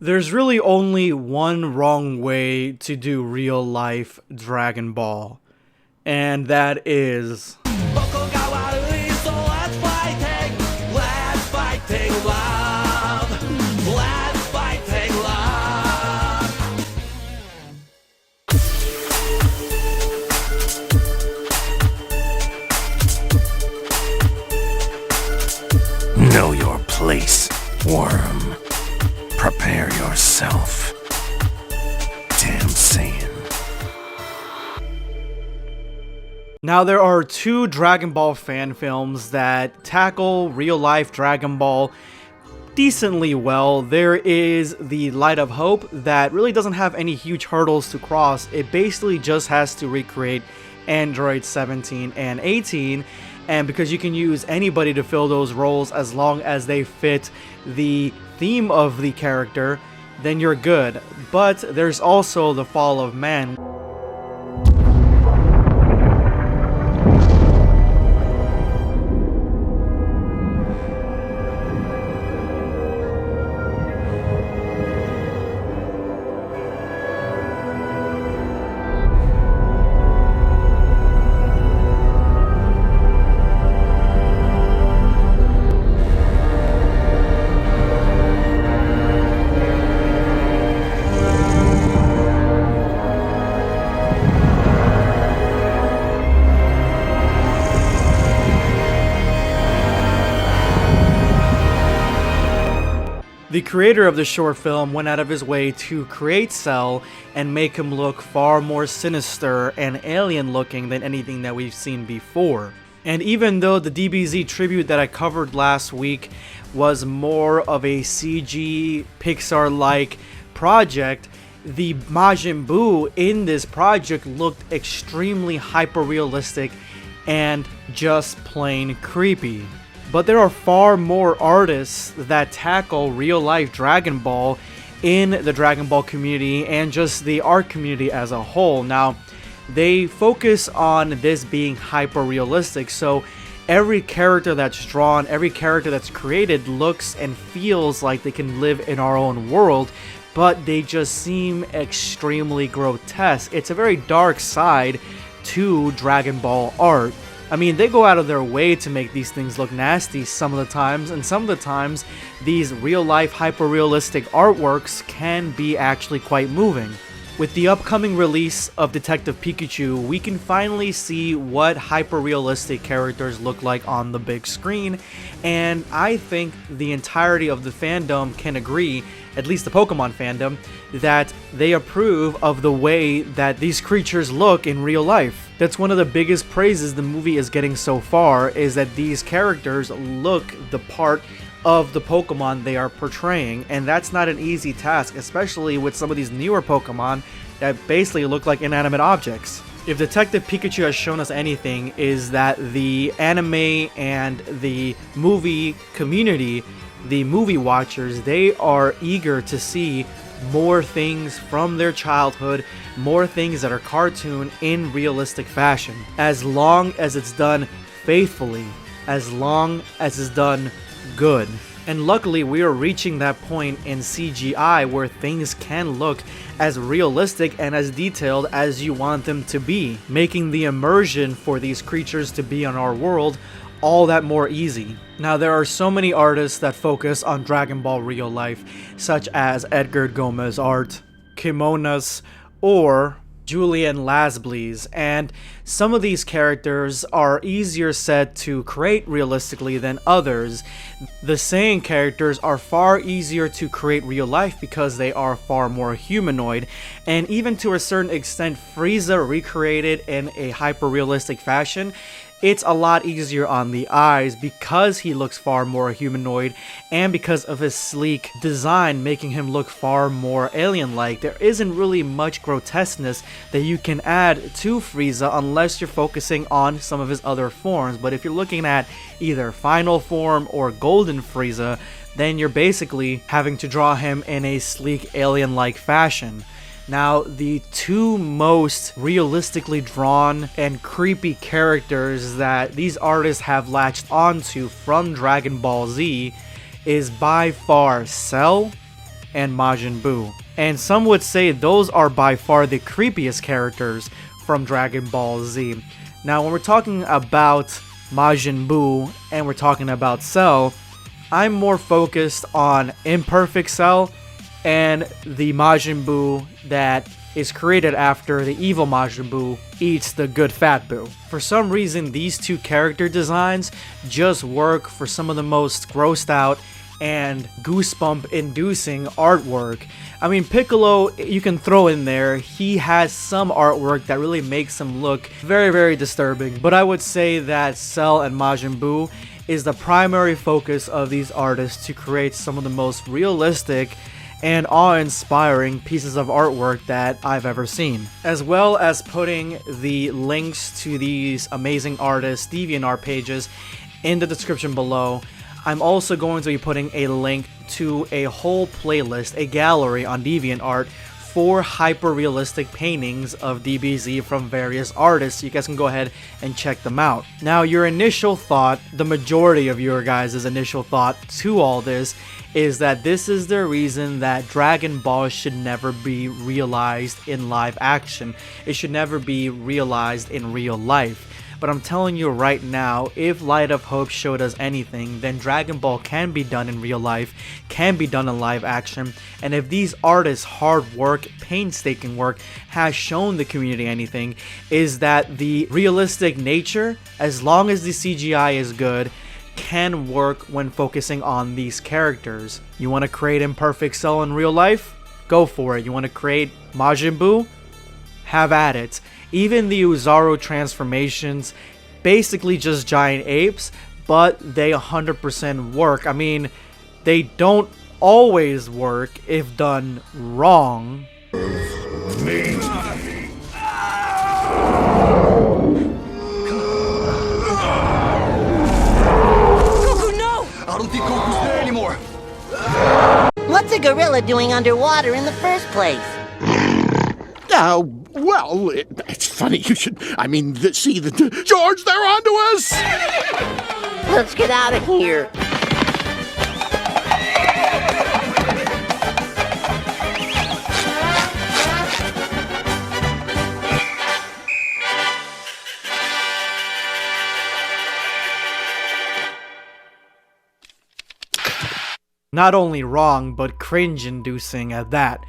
There's really only one wrong way to do real life Dragon Ball, and that is know your place, worm. Prepare yourself. Damn Saiyan. Now there are two Dragon Ball fan films that tackle real life Dragon Ball decently well. There is the Light of Hope that really doesn't have any huge hurdles to cross. It basically just has to recreate Android 17 and 18, and because you can use anybody to fill those roles as long as they fit the theme of the character, then you're good. But there's also the Fall of Man. The creator of the short film went out of his way to create Cell and make him look far more sinister and alien looking than anything that we've seen before. And even though the DBZ tribute that I covered last week was more of a CG Pixar-like project, the Majin Buu in this project looked extremely hyper-realistic and just plain creepy. But there are far more artists that tackle real-life Dragon Ball in the Dragon Ball community and just the art community as a whole. Now, they focus on this being hyper-realistic, so every character that's drawn, every character that's created looks and feels like they can live in our own world, but they just seem extremely grotesque. It's a very dark side to Dragon Ball art. I mean, they go out of their way to make these things look nasty some of the times, and some of the times, these real-life hyper-realistic artworks can be actually quite moving. With the upcoming release of Detective Pikachu, we can finally see what hyper-realistic characters look like on the big screen, and I think the entirety of the fandom can agree, at least the Pokemon fandom, that they approve of the way that these creatures look in real life. That's one of the biggest praises the movie is getting so far, is that these characters look the part of the Pokemon they are portraying, and that's not an easy task, especially with some of these newer Pokemon that basically look like inanimate objects. If Detective Pikachu has shown us anything, is that the anime and the movie community, the movie watchers, they are eager to see more things from their childhood, more things that are cartoon in realistic fashion, as long as it's done faithfully, as long as it's done good. And luckily we are reaching that point in CGI where things can look as realistic and as detailed as you want them to be, making the immersion for these creatures to be on our world all that more easy. Now, there are so many artists that focus on Dragon Ball real life, such as Edgar Gomez art, Kimonas, or Julian Lasblees, and some of these characters are easier said to create realistically than others. The Saiyan characters are far easier to create real life because they are far more humanoid, and even to a certain extent Frieza recreated in a hyper-realistic fashion, it's a lot easier on the eyes because he looks far more humanoid and because of his sleek design making him look far more alien-like. There isn't really much grotesqueness that you can add to Frieza unless you're focusing on some of his other forms, but if you're looking at either final form or golden Frieza, then you're basically having to draw him in a sleek alien-like fashion. Now, the two most realistically drawn and creepy characters that these artists have latched onto from Dragon Ball Z is by far Cell and Majin Buu. And some would say those are by far the creepiest characters from Dragon Ball Z. Now, when we're talking about Majin Buu and we're talking about Cell, I'm more focused on Imperfect Cell and the Majin Buu that is created after the evil Majin Buu eats the good fat Buu. For some reason, these two character designs just work for some of the most grossed out and goosebump inducing artwork. I mean, Piccolo, you can throw in there. He has some artwork that really makes him look very, very disturbing. But I would say that Cell and Majin Buu is the primary focus of these artists to create some of the most realistic and awe-inspiring pieces of artwork that I've ever seen, as well as putting the links to these amazing artists' DeviantArt pages in the description below. I'm also going to be putting a link to a whole playlist, a gallery on DeviantArt for hyper-realistic paintings of DBZ from various artists. You guys can go ahead and check them out. Now, your initial thought, the majority of your guys' initial thought to all this, is that this is the reason that Dragon Ball should never be realized in live action. It should never be realized in real life. But I'm telling you right now, if Light of Hope showed us anything, then Dragon Ball can be done in real life, can be done in live action, and if these artists' hard work, painstaking work, has shown the community anything, is that the realistic nature, as long as the CGI is good, can work when focusing on these characters. You want to create Imperfect Cell in real life? Go for it. You want to create Majin Buu? Have at it. Even the Uzaru transformations, basically just giant apes, but they 100% work. I mean, they don't always work if done wrong. What's a gorilla doing underwater in the first place? Well, it's funny you should... I mean, see, George, they're onto us! Let's get out of here. Not only wrong, but cringe-inducing at that.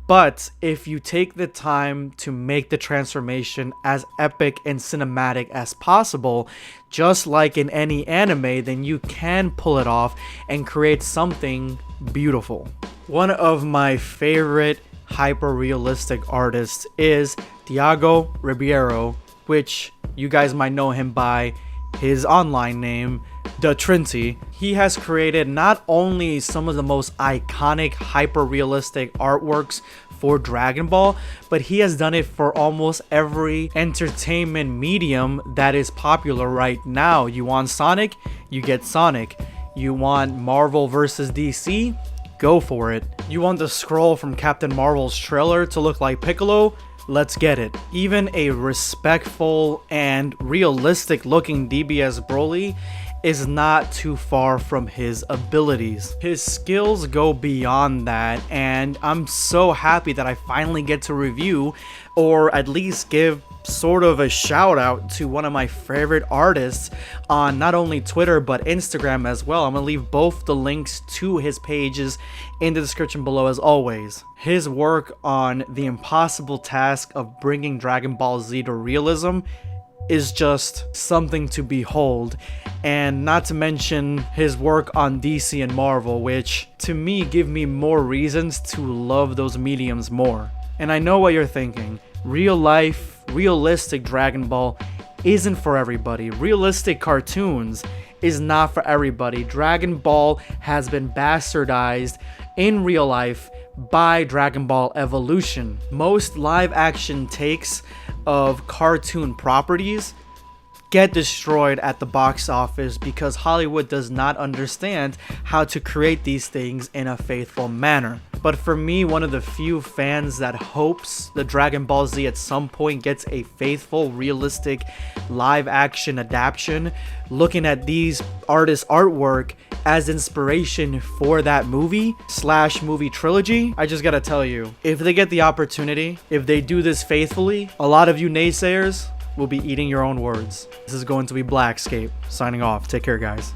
But if you take the time to make the transformation as epic and cinematic as possible, just like in any anime, then you can pull it off and create something beautiful. One of my favorite hyper-realistic artists is Thiago Ribeiro, which you guys might know him by his online name, Da Trinity. He has created not only some of the most iconic hyper-realistic artworks for Dragon Ball, but he has done it for almost every entertainment medium that is popular right now. You want Sonic? You get Sonic. You want Marvel vs. DC? Go for it. You want the scroll from Captain Marvel's trailer to look like Piccolo? Let's get it. Even a respectful and realistic looking DBS Broly is not too far from his abilities. His skills go beyond that, and I'm so happy that I finally get to review, or at least give sort of a shout out to one of my favorite artists on not only Twitter but Instagram as well. I'm gonna leave both the links to his pages in the description below as always. His work on the impossible task of bringing Dragon Ball Z to realism is just something to behold, and not to mention his work on DC and Marvel, which to me give me more reasons to love those mediums more. And I know what you're thinking, real life, realistic Dragon Ball isn't for everybody. Realistic cartoons is not for everybody. Dragon Ball has been bastardized in real life by Dragon Ball Evolution. Most live action takes of cartoon properties get destroyed at the box office because Hollywood does not understand how to create these things in a faithful manner. But for me, one of the few fans that hopes the Dragon Ball Z at some point gets a faithful, realistic live action adaptation, looking at these artists' artwork as inspiration for that movie/movie trilogy, I just gotta tell you, if they get the opportunity, if they do this faithfully, a lot of you naysayers will be eating your own words. This is going to be BlackScape signing off. Take care, guys.